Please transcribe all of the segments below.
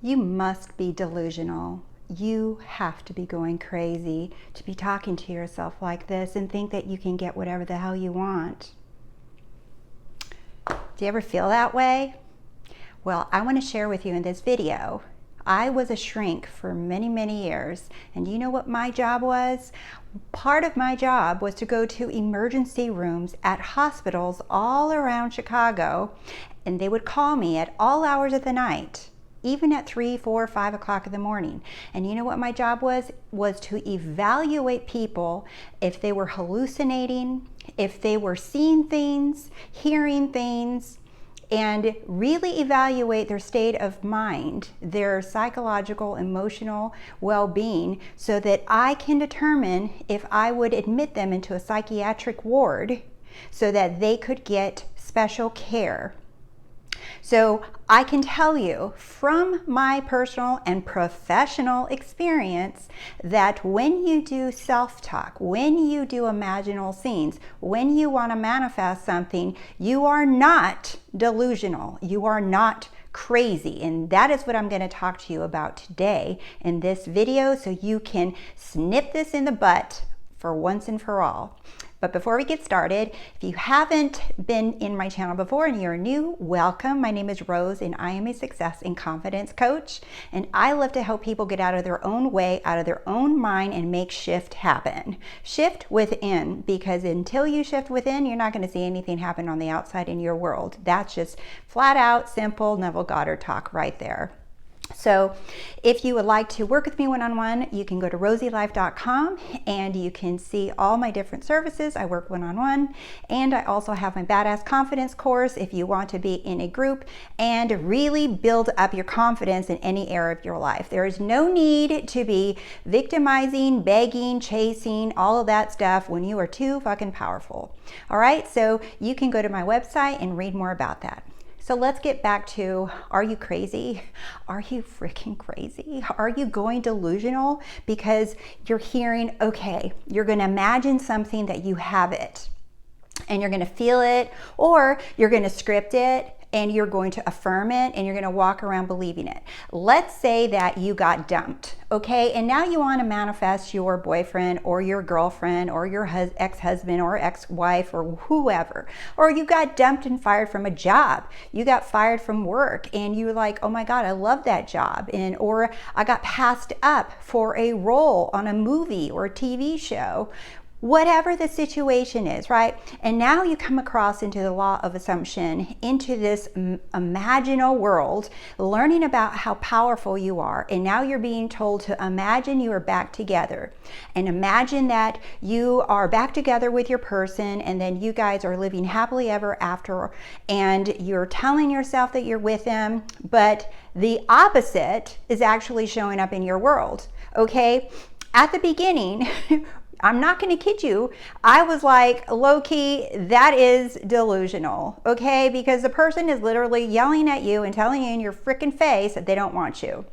You must be delusional. You have to be going crazy to be talking to yourself like this and think that you can get whatever the hell you want. Do you ever feel that way? Well, I want to share with you in this video. I was a shrink for many, many years, and you know what my job was? Part of my job was to go to emergency rooms at hospitals all around Chicago, and they would call me at all hours of the night, even at 3, 4, 5 o'clock in the morning. And you know what my job was? Was to evaluate people if they were hallucinating, if they were seeing things, hearing things, and really evaluate their state of mind, their psychological, emotional well-being, so that I can determine if I would admit them into a psychiatric ward so that they could get special care. So I can tell you from my personal and professional experience that when you do self-talk, when you do imaginal scenes, when you want to manifest something, you are not delusional. You are not crazy. And that is what I'm going to talk to you about today in this video, so you can snip this in the butt for once and for all. But before we get started, if you haven't been in my channel before and you're new, welcome. My name is Rose and I am a success and confidence coach. And I love to help people get out of their own way, out of their own mind, and make shift happen. Shift within, because until you shift within, you're not going to see anything happen on the outside in your world. That's just flat out, simple Neville Goddard talk right there. So if you would like to work with me one-on-one, you can go to rosielife.com and you can see all my different services. I work one-on-one, and I also have my Badass Confidence course if you want to be in a group and really build up your confidence in any area of your life. There is no need to be victimizing, begging, chasing, all of that stuff when you are too fucking powerful. All right, so you can go to my website and read more about that. So let's get back to, are you crazy? Are you freaking crazy? Are you going delusional because you're hearing, okay, you're going to imagine something that you have it and you're going to feel it, or you're going to script it and you're going to affirm it and you're going to walk around believing it. Let's say that you got dumped, okay? And now you want to manifest your boyfriend or your girlfriend or your ex-husband or ex-wife or whoever. Or you got dumped and fired from a job. You got fired from work and you're like, oh my God, I love that job. Or I got passed up for a role on a movie or a TV show. Whatever the situation is, right? And now you come across into the law of assumption, into this imaginal world, learning about how powerful you are. And now you're being told to imagine you are back together, and imagine that you are back together with your person, and then you guys are living happily ever after, and you're telling yourself that you're with them, but the opposite is actually showing up in your world, okay? At the beginning, I'm not going to kid you, I was like, low-key, that is delusional, okay? Because the person is literally yelling at you and telling you in your freaking face that they don't want you.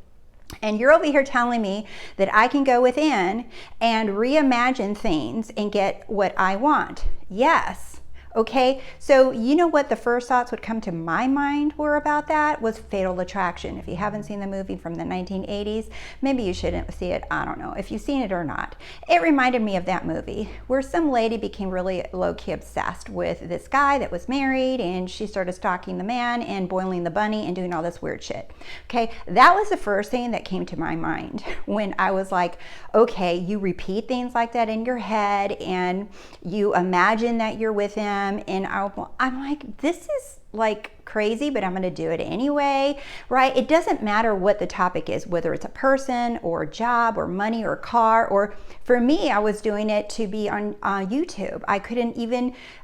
And you're over here telling me that I can go within and reimagine things and get what I want. Yes. Okay, so you know what the first thoughts would come to my mind were about that was Fatal Attraction. If you haven't seen the movie from the 1980s, maybe you shouldn't see it. I don't know if you've seen it or not. It reminded me of that movie where some lady became really low-key obsessed with this guy that was married, and she started stalking the man and boiling the bunny and doing all this weird shit. Okay, that was the first thing that came to my mind when I was like, okay, you repeat things like that in your head and you imagine that you're with him. And I'm like, this is like crazy, but I'm going to do it anyway, right? It doesn't matter what the topic is, whether it's a person or a job or money or a car, or for me, I was doing it to be on YouTube.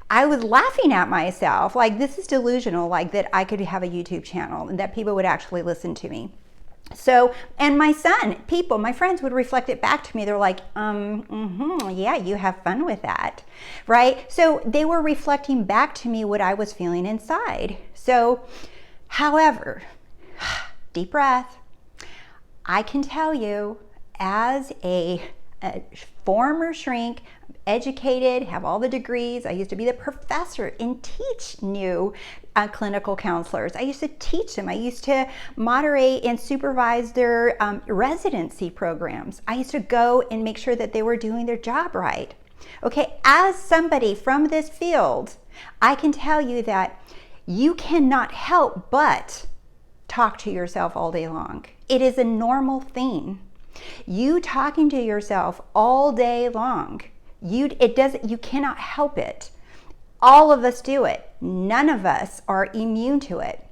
I was laughing at myself. Like, this is delusional, like that I could have a YouTube channel and that people would actually listen to me. So, and my friends would reflect it back to me. They're like, yeah, you have fun with that, right? So they were reflecting back to me what I was feeling inside. So, however, deep breath, I can tell you as a former shrink, educated, have all the degrees. I used to be the professor and teach new clinical counselors. I used to teach them. I used to moderate and supervise their residency programs. I used to go and make sure that they were doing their job right. Okay, as somebody from this field, I can tell you that you cannot help but talk to yourself all day long. It is a normal thing. You talking to yourself all day long, you cannot help it. All of us do it. None of us are immune to it.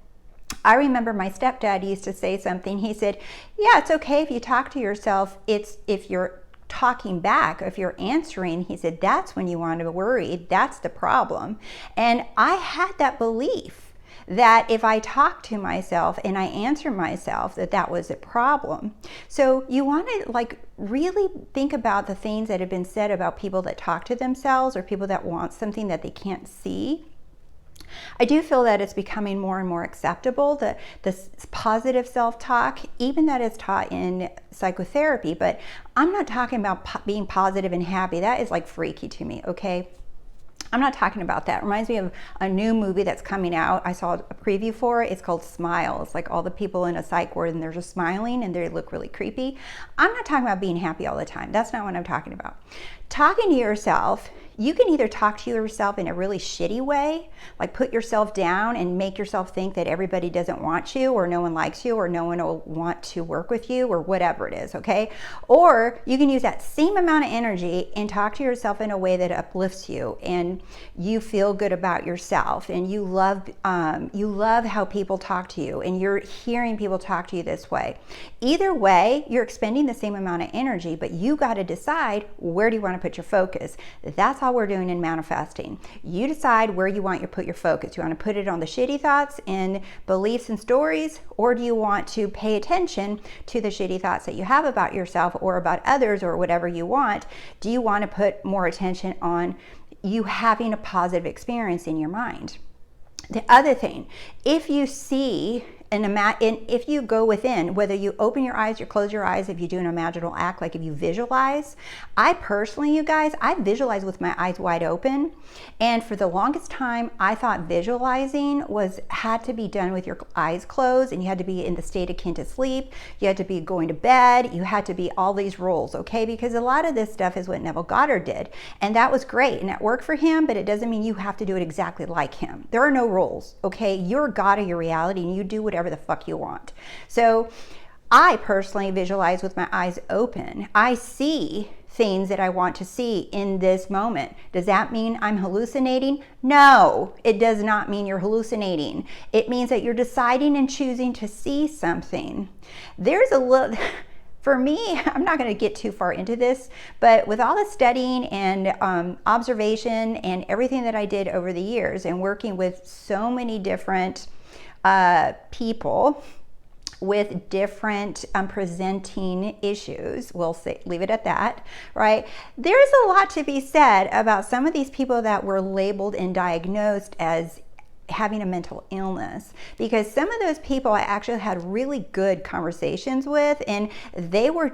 I remember my stepdad used to say something. He said, yeah, it's okay if you talk to yourself. It's if you're talking back, if you're answering, he said, that's when you want to worry. That's the problem. And I had that belief that if I talk to myself and I answer myself, that was a problem. So you want to really think about the things that have been said about people that talk to themselves or people that want something that they can't see. I do feel that it's becoming more and more acceptable, the positive self-talk, even that is taught in psychotherapy, but I'm not talking about being positive and happy. That is freaky to me, okay? I'm not talking about that. It reminds me of a new movie that's coming out. I saw a preview for it. It's called Smile. It's like all the people in a psych ward and they're just smiling and they look really creepy. I'm not talking about being happy all the time. That's not what I'm talking about. Talking to yourself, you can either talk to yourself in a really shitty way, like put yourself down and make yourself think that everybody doesn't want you or no one likes you or no one will want to work with you or whatever it is, okay? Or you can use that same amount of energy and talk to yourself in a way that uplifts you and you feel good about yourself and you love how people talk to you and you're hearing people talk to you this way. Either way, you're expending the same amount of energy, but you got to decide where do you want to put your focus. That's all we're doing in manifesting. You decide where you want to put your focus. You want to put it on the shitty thoughts and beliefs and stories, or do you want to pay attention to the shitty thoughts that you have about yourself or about others or whatever you want? Do you want to put more attention on you having a positive experience in your mind? The other thing, if you see if you go within, whether you open your eyes or close your eyes, if you do an imaginal act, like if you visualize, I personally, you guys, I visualize with my eyes wide open. And for the longest time, I thought visualizing had to be done with your eyes closed and you had to be in the state akin to sleep. You had to be going to bed. You had to be all these rules, okay? Because a lot of this stuff is what Neville Goddard did. And that was great and that worked for him, but it doesn't mean you have to do it exactly like him. There are no rules, okay? You're God of your reality and you do whatever the fuck you want. So I personally visualize with my eyes open. I see things that I want to see in this moment. Does that mean I'm hallucinating? No, it does not mean you're hallucinating. It means that you're deciding and choosing to see something. There's a little, for me, I'm not going to get too far into this, but with all the studying and observation and everything that I did over the years and working with so many different people with different presenting issues, leave it at that, right? There's a lot to be said about some of these people that were labeled and diagnosed as having a mental illness, because some of those people I actually had really good conversations with, and they were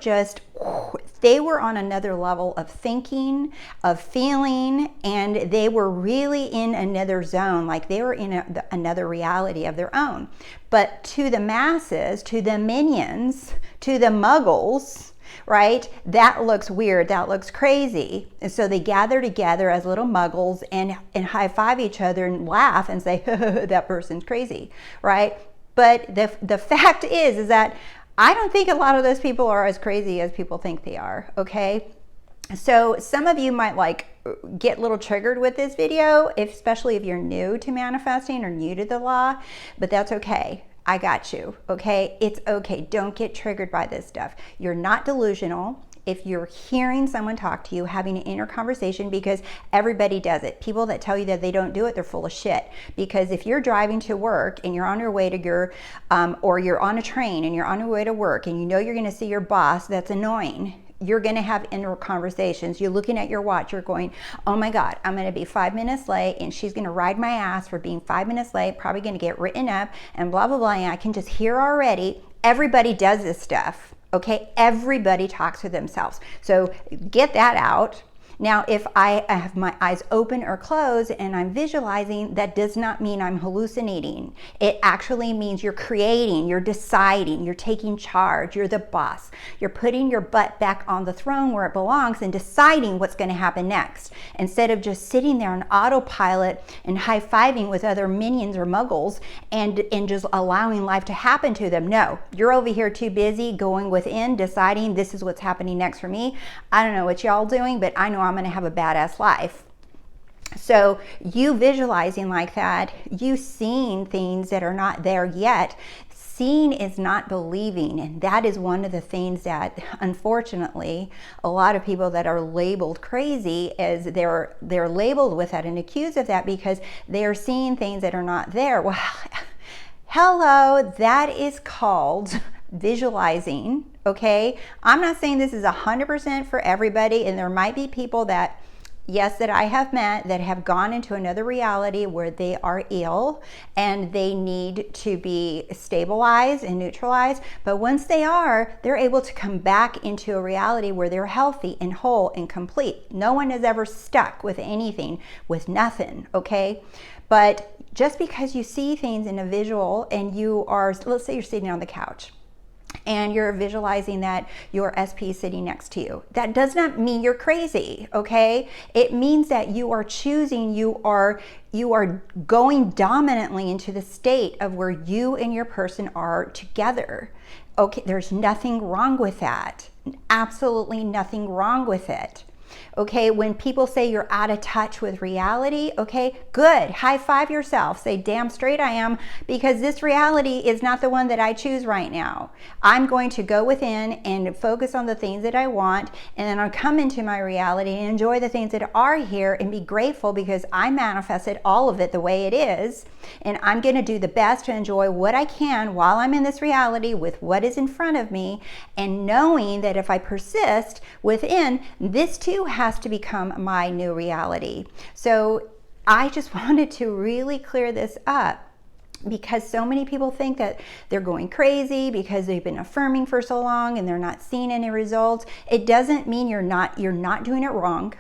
on another level of thinking, of feeling, and they were really in another zone, like they were in another reality of their own. But to the masses, to the minions, to the muggles, right? That looks weird. That looks crazy. And so they gather together as little muggles and high five each other and laugh and say, that person's crazy, right? But the fact is that I don't think a lot of those people are as crazy as people think they are, okay? So some of you might get a little triggered with this video, especially if you're new to manifesting or new to the law, but that's okay. I got you, okay? It's okay. Don't get triggered by this stuff. You're not delusional. If you're hearing someone talk to you, having an inner conversation, because everybody does it. People that tell you that they don't do it, they're full of shit. Because if you're driving to work and you're on your way to or you're on a train and you're on your way to work and you know you're gonna see your boss, that's annoying. You're going to have inner conversations. You're looking at your watch. You're going, oh my God, I'm going to be 5 minutes late and she's going to ride my ass for being 5 minutes late, probably going to get written up and blah, blah, blah. And I can just hear already, everybody does this stuff, okay? Everybody talks to themselves. So get that out. Now, if I have my eyes open or closed and I'm visualizing, that does not mean I'm hallucinating. It actually means you're creating, you're deciding, you're taking charge, you're the boss. You're putting your butt back on the throne where it belongs and deciding what's going to happen next. Instead of just sitting there on autopilot and high-fiving with other minions or muggles and just allowing life to happen to them. No, you're over here too busy going within, deciding this is what's happening next for me. I don't know what y'all doing, but I know I'm going to have a badass life. So you visualizing like that, you seeing things that are not there yet. Seeing is not believing, and that is one of the things that, unfortunately, a lot of people that are labeled crazy, as they're labeled with that and accused of that because they are seeing things that are not there. Well, hello, that is called visualizing. Okay, I'm not saying this is 100% for everybody, and there might be people that, yes, that I have met that have gone into another reality where they are ill and they need to be stabilized and neutralized. But once they are, they're able to come back into a reality where they're healthy and whole and complete. No one is ever stuck with anything, with nothing, okay? But just because you see things in a visual and you are, let's say you're sitting on the couch and you're visualizing that your SP is sitting next to you, that does not mean you're crazy, okay? It means that you are choosing, you are going dominantly into the state of where you and your person are together. Okay, there's nothing wrong with that. Absolutely nothing wrong with it. Okay, when people say you're out of touch with reality, okay, good. High five yourself. Say, damn straight I am, because this reality is not the one that I choose right now. I'm going to go within and focus on the things that I want, and then I'll come into my reality and enjoy the things that are here and be grateful because I manifested all of it the way it is, and I'm going to do the best to enjoy what I can while I'm in this reality with what is in front of me, and knowing that if I persist within, this too has to become my new reality. So I just wanted to really clear this up, because so many people think that they're going crazy because they've been affirming for so long and they're not seeing any results. It doesn't mean you're not doing it wrong.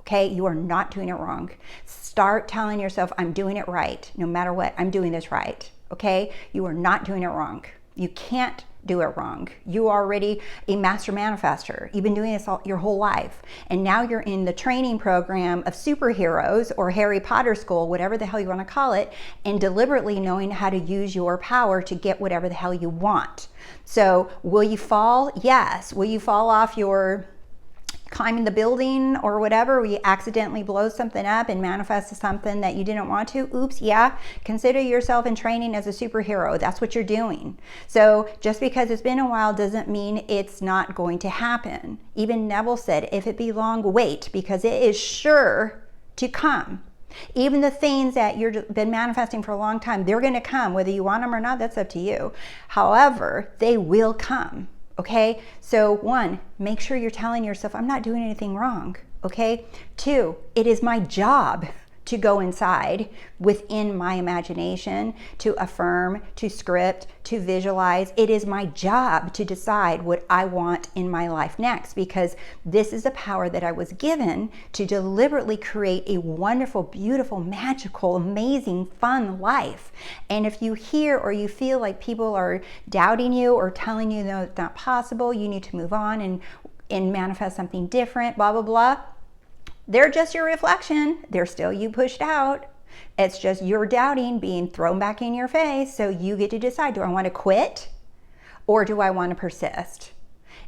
Okay, you are not doing it wrong. Start telling yourself, I'm doing it right. No matter what, I'm doing this right. Okay, you are not doing it wrong. You can't do it wrong. You are already a master manifester. You've been doing this your whole life. And now you're in the training program of superheroes or Harry Potter school, whatever the hell you want to call it, and deliberately knowing how to use your power to get whatever the hell you want. So will you fall? Yes. Will you fall off your climbing the building or whatever, where you accidentally blow something up and manifest something that you didn't want to? Oops, yeah. Consider yourself in training as a superhero. That's what you're doing. So just because it's been a while doesn't mean it's not going to happen. Even Neville said, if it be long, wait, because it is sure to come. Even the things that you've been manifesting for a long time, they're going to come. Whether you want them or not, that's up to you. However, they will come. Okay, so 1, make sure you're telling yourself, I'm not doing anything wrong. Okay, 2, it is my job to go inside within my imagination, to affirm, to script, to visualize. It is my job to decide what I want in my life next, because this is the power that I was given to deliberately create a wonderful, beautiful, magical, amazing, fun life. And if you hear or you feel like people are doubting you or telling you, no, it's not possible, you need to move on and manifest something different, blah, blah, blah, they're just your reflection. They're still you pushed out. It's just your doubting being thrown back in your face. So you get to decide, do I want to quit or do I want to persist?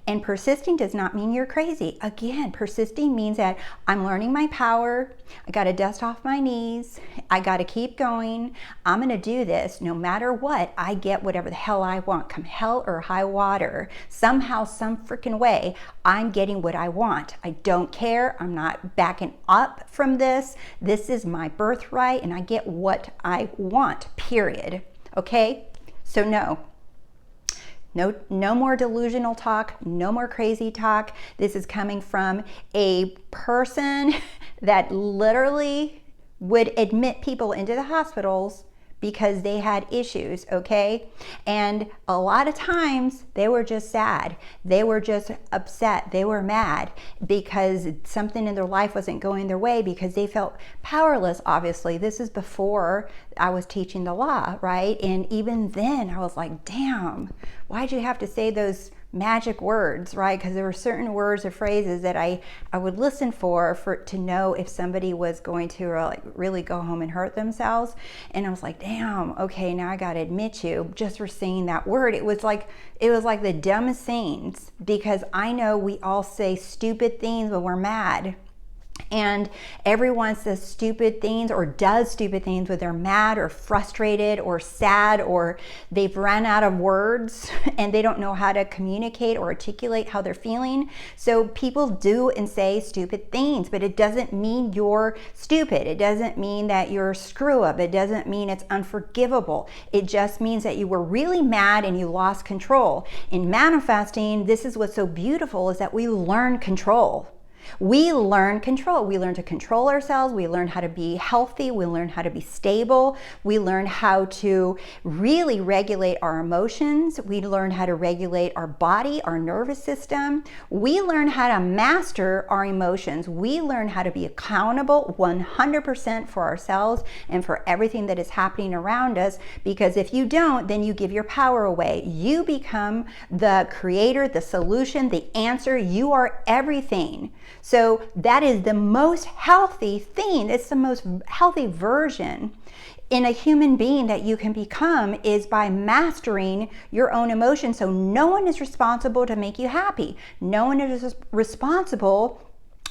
And persisting does not mean you're crazy. Again, persisting means that I'm learning my power. I got to dust off my knees. I got to keep going. I'm going to do this no matter what. I get whatever the hell I want, come hell or high water. Somehow, some freaking way, I'm getting what I want. I don't care. I'm not backing up from this. This is my birthright and I get what I want, period. Okay? So no more delusional talk, no more crazy talk. This is coming from a person that literally would admit people into the hospitals because they had issues, okay? And a lot of times they were just sad. They were just upset. They were mad because something in their life wasn't going their way, because they felt powerless, obviously. This is before I was teaching the law, right? And even then I was like, damn, why'd you have to say those magic words, right? Because there were certain words or phrases that I would listen for to know if somebody was going to like really go home and hurt themselves. And I was like, damn, okay, now I gotta admit you, just for saying that word, it was like the dumbest things, because I know we all say stupid things when we're mad. And everyone says stupid things or does stupid things when they're mad or frustrated or sad, or they've run out of words and they don't know how to communicate or articulate how they're feeling. So people do and say stupid things, but it doesn't mean you're stupid. It doesn't mean that you're a screw up. It doesn't mean it's unforgivable. It just means that you were really mad and you lost control. In manifesting, this is what's so beautiful, is that we learn control. We learn control. We learn to control ourselves. We learn how to be healthy. We learn how to be stable. We learn how to really regulate our emotions. We learn how to regulate our body, our nervous system. We learn how to master our emotions. We learn how to be accountable 100% for ourselves and for everything that is happening around us, because if you don't, then you give your power away. You become the creator, the solution, the answer. You are everything. So that is the most healthy thing. It's the most healthy version in a human being that you can become, is by mastering your own emotions. So no one is responsible to make you happy. No one is responsible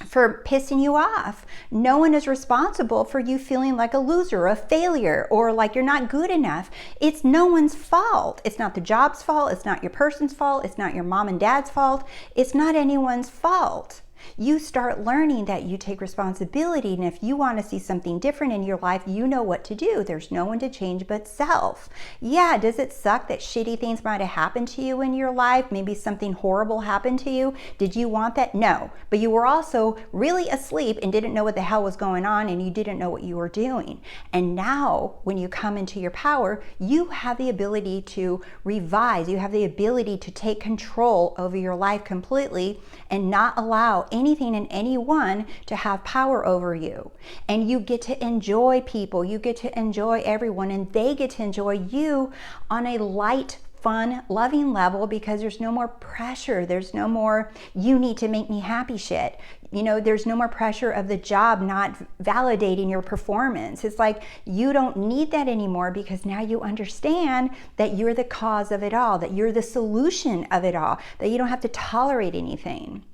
for pissing you off. No one is responsible for you feeling like a loser, a failure, or like you're not good enough. It's no one's fault. It's not the job's fault. It's not your person's fault. It's not your mom and dad's fault. It's not anyone's fault. You start learning that you take responsibility, and if you want to see something different in your life, you know what to do. There's no one to change but self. Yeah, does it suck that shitty things might have happened to you in your life? Maybe something horrible happened to you. Did you want that? No. But you were also really asleep and didn't know what the hell was going on, and you didn't know what you were doing. And now, when you come into your power, you have the ability to revise. You have the ability to take control over your life completely and not allow anything and anyone to have power over you. And you get to enjoy people, you get to enjoy everyone, and they get to enjoy you on a light, fun, loving level, because there's no more pressure. There's no more, you need to make me happy shit. You know, there's no more pressure of the job not validating your performance. It's like you don't need that anymore, because now you understand that you're the cause of it all, that you're the solution of it all, that you don't have to tolerate anything.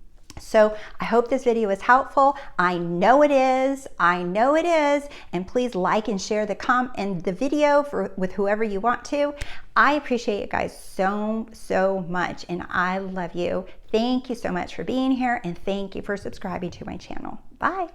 So I hope this video is helpful. I know it is. I know it is. And please like and share the video with whoever you want to. I appreciate you guys so much, and I love you. Thank you so much for being here, and thank you for subscribing to my channel. Bye.